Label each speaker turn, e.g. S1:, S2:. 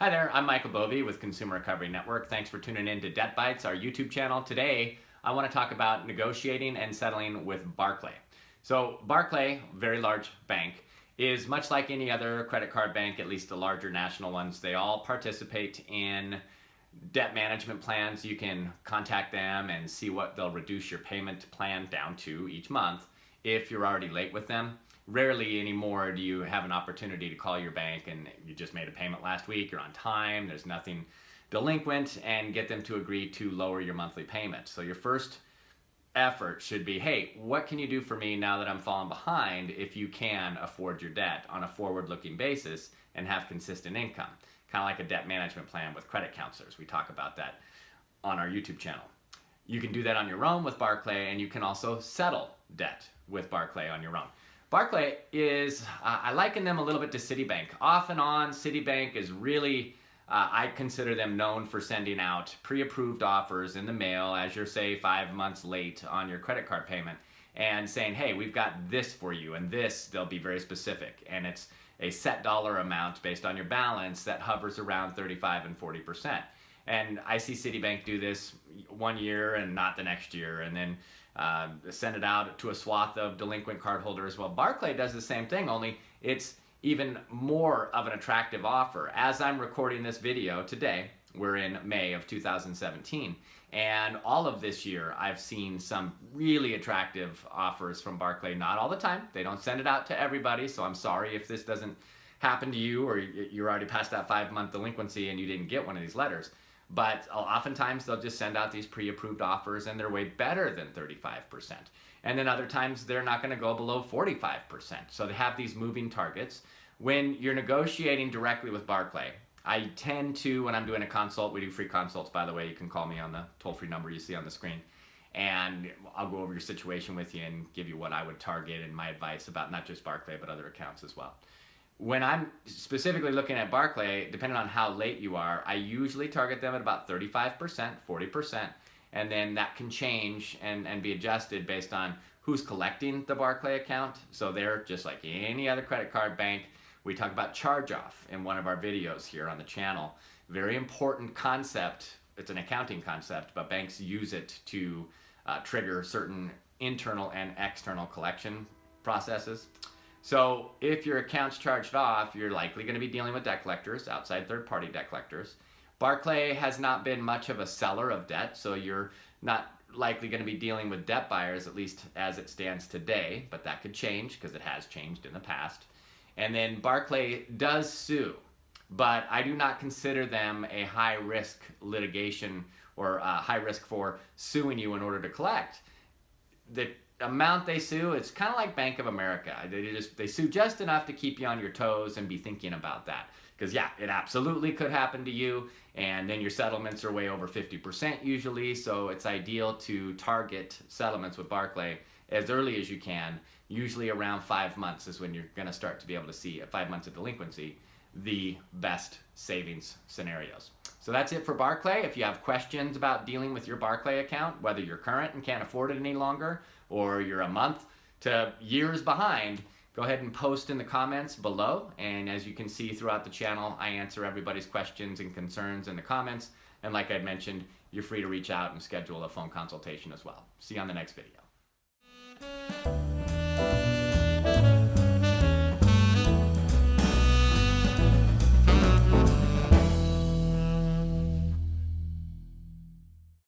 S1: Hi there, I'm Michael Bovee with Consumer Recovery Network. Thanks for tuning in to DebtBytes, our YouTube channel. Today, I want to talk about negotiating and settling with Barclays. So Barclays, very large bank, is much like any other credit card bank, at least the larger national ones. They all participate in debt management plans. You can contact them and see what they'll reduce your payment plan down to each month if you're already late with them. Rarely anymore do you have an opportunity to call your bank and you just made a payment last week, you're on time, there's nothing delinquent, and get them to agree to lower your monthly payment. So your first effort should be, hey, what can you do for me now that I'm falling behind if you can afford your debt on a forward-looking basis and have consistent income? Kind of like a debt management plan with credit counselors. We talk about that on our YouTube channel. You can do that on your own with Barclays, and you can also settle debt with Barclays on your own. Barclays is, I liken them a little bit to Citibank. Off and on, Citibank is really, I consider them known for sending out pre-approved offers in the mail as you're, say, 5 months late on your credit card payment and saying, hey, we've got this for you, and this, they'll be very specific. And it's a set dollar amount based on your balance that hovers around 35 and 40%. And I see Citibank do this one year and not the next year, and then send it out to a swath of delinquent cardholders. Well, Barclays does the same thing, only it's even more of an attractive offer. As I'm recording this video today, we're in May of 2017, and all of this year I've seen some really attractive offers from Barclays. Not all the time. They don't send it out to everybody, so I'm sorry if this doesn't happen to you or you're already past that 5-month delinquency and you didn't get one of these letters. But oftentimes they'll just send out these pre-approved offers and they're way better than 35%. And then other times they're not going to go below 45%. So they have these moving targets. When you're negotiating directly with Barclays, I tend to, when I'm doing a consult, we do free consults, by the way, you can call me on the toll-free number you see on the screen, and I'll go over your situation with you and give you what I would target and my advice about not just Barclays, but other accounts as well. When I'm specifically looking at Barclays, depending on how late you are, I usually target them at about 35%, 40%, and then that can change and be adjusted based on who's collecting the Barclays account. So they're just like any other credit card bank. We talk about charge-off in one of our videos here on the channel. Very important concept. It's an accounting concept, but banks use it to trigger certain internal and external collection processes. So if your account's charged off, you're likely going to be dealing with debt collectors, outside third-party debt collectors. Barclays has not been much of a seller of debt, so you're not likely going to be dealing with debt buyers, at least as it stands today, but that could change because it has changed in the past. And then Barclays does sue, but I do not consider them a high-risk litigation or high risk for suing you in order to collect. The amount they sue, it's kind of like Bank of America. They sue just enough to keep you on your toes and be thinking about that. Because yeah, it absolutely could happen to you, and then your settlements are way over 50% usually, so it's ideal to target settlements with Barclays as early as you can. Usually around 5 months is when you're going to start to be able to see, at 5 months of delinquency, the best savings scenarios. So that's it for Barclays. If you have questions about dealing with your Barclays account, whether you're current and can't afford it any longer, or you're a month to years behind, go ahead and post in the comments below. And as you can see throughout the channel, I answer everybody's questions and concerns in the comments. And like I mentioned, you're free to reach out and schedule a phone consultation as well. See you on the next video.